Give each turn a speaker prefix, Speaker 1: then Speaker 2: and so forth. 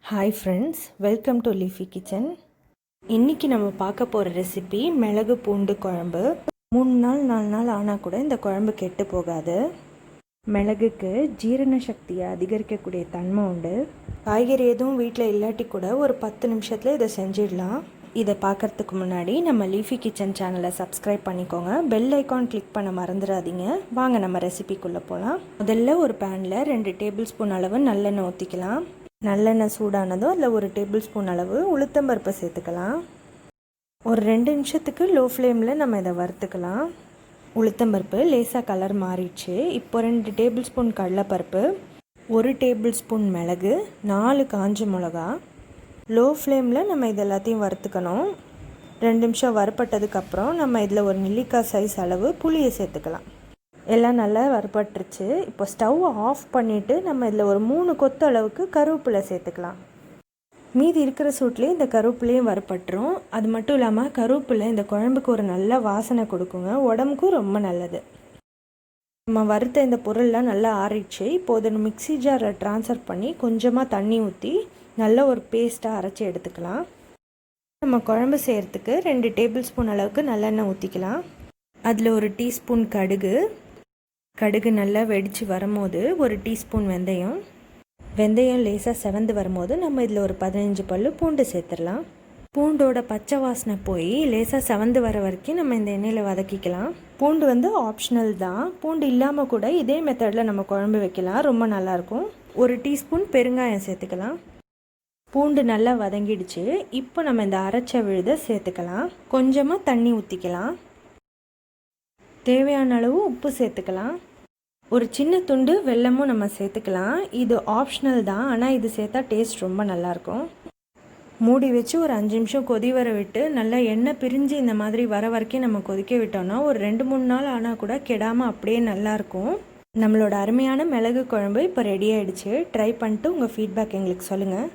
Speaker 1: Hi friends, welcome to leafy kitchen. இன்றைக்கி நம்ம பார்க்க போகிற ரெசிபி மிளகு பூண்டு குழம்பு. 3 நாள் 4 நாள் ஆனால் கூட இந்த குழம்பு கெட்டு போகாது. மிளகுக்கு ஜீரண சக்தியை அதிகரிக்கக்கூடிய தன்மை உண்டு. காய்கறி எதுவும் வீட்டில் இல்லாட்டி கூட ஒரு 10 நிமிஷத்தில் இதை செஞ்சிடலாம். இதை பார்க்குறதுக்கு முன்னாடி நம்ம லீஃபி கிச்சன் சேனலை சப்ஸ்கிரைப் பண்ணிக்கோங்க. பெல் ஐக்கான் கிளிக் பண்ண மறந்துடாதீங்க. வாங்க நம்ம ரெசிபிக்குள்ளே போகலாம். முதல்ல ஒரு பேனில் 2 டேபிள் ஸ்பூன் அளவு நல்லெண்ணெய் ஊற்றிக்கலாம். நல்லெண்ணெய் சூடானதும் அதில் 1 டேபிள் ஸ்பூன் அளவு உளுத்தம்பருப்பை சேர்த்துக்கலாம். ஒரு 2 நிமிஷத்துக்கு லோ ஃப்ளேமில் நம்ம இதை வறுத்துக்கலாம். உளுத்தம்பருப்பு லேசாக கலர் மாறிடுச்சு. இப்போ 2 டேபிள் ஸ்பூன் கடலைப்பருப்பு, 1 டேபிள் ஸ்பூன் மிளகு, 4 காஞ்ச மிளகா. லோ ஃப்ளேமில் நம்ம இது எல்லாத்தையும் வறுத்துக்கணும். 2 நிமிஷம் வறுப்பட்டதுக்கப்புறம் நம்ம இதில் ஒரு நெல்லிக்காய் சைஸ் அளவு புளியை சேர்த்துக்கலாம். எல்லாம் நல்லா வறுபட்டுருச்சு. இப்போ ஸ்டவ் ஆஃப் பண்ணிவிட்டு நம்ம இதில் ஒரு 3 கொத்து அளவுக்கு கருவேப்பிலை சேர்த்துக்கலாம். மீதி இருக்கிற சூட்லேயே இந்த கருவேப்பிலையும் வறுபட்டுரும். அது மட்டும் இல்லாமல் கருவேப்பிலை இந்த குழம்புக்கு ஒரு நல்ல வாசனை கொடுக்குங்க, உடம்புக்கும் ரொம்ப நல்லது. நம்ம வறுத்த இந்த பொருள்லாம் நல்லா ஆறிடுச்சு. இப்போது அதை மிக்ஸி ஜாரை ட்ரான்ஸ்ஃபர் பண்ணி கொஞ்சமாக தண்ணி ஊற்றி நல்ல ஒரு பேஸ்ட்டாக அரைச்சி எடுத்துக்கலாம். நம்ம குழம்பு செய்கிறதுக்கு 2 டேபிள் ஸ்பூன் அளவுக்கு நல்லெண்ணெய் ஊற்றிக்கலாம். அதில் 1 டீஸ்பூன் கடுகு நல்லா வெடித்து வரும்போது 1 டீஸ்பூன் வெந்தயம் லேசாக செவந்து வரும்போது நம்ம இதில் ஒரு 15 பல்லு பூண்டு சேர்த்துடலாம். பூண்டோட பச்சை வாசனை போய் லேசாக செவந்து வர வரைக்கும் நம்ம இந்த எண்ணெயில் வதக்கிக்கலாம். பூண்டு ஆப்ஷனல் தான். பூண்டு இல்லாமல் கூட இதே மெத்தடில் நம்ம குழம்பு வைக்கலாம், ரொம்ப நல்லாயிருக்கும். 1 டீஸ்பூன் பெருங்காயம் சேர்த்துக்கலாம். பூண்டு நல்லா வதங்கிடுச்சு. இப்போ நம்ம இந்த அரைச்ச விழுதை சேர்த்துக்கலாம். கொஞ்சமாக தண்ணி ஊற்றிக்கலாம். தேவையான அளவு உப்பு சேர்த்துக்கலாம். ஒரு சின்ன துண்டு வெல்லமும் நம்ம சேர்த்துக்கலாம். இது ஆப்ஷனல் தான், ஆனால் இது சேர்த்தா டேஸ்ட் ரொம்ப நல்லாயிருக்கும். மூடி வச்சு ஒரு 5 நிமிஷம் கொதி வர விட்டு நல்லா எண்ணெய் பிரிஞ்சு இந்த மாதிரி வர வரைக்கும் நம்ம கொதிக்க விட்டோம்னா ஒரு 2-3 நாள் ஆனால் கூட கெடாமல் அப்படியே நல்லாயிருக்கும். நம்மளோட அருமையான மிளகு குழம்பு இப்போ ரெடி ஆகிடுச்சு. ட்ரை பண்ணிட்டு உங்கள் ஃபீட்பேக் எங்களுக்கு சொல்லுங்கள்.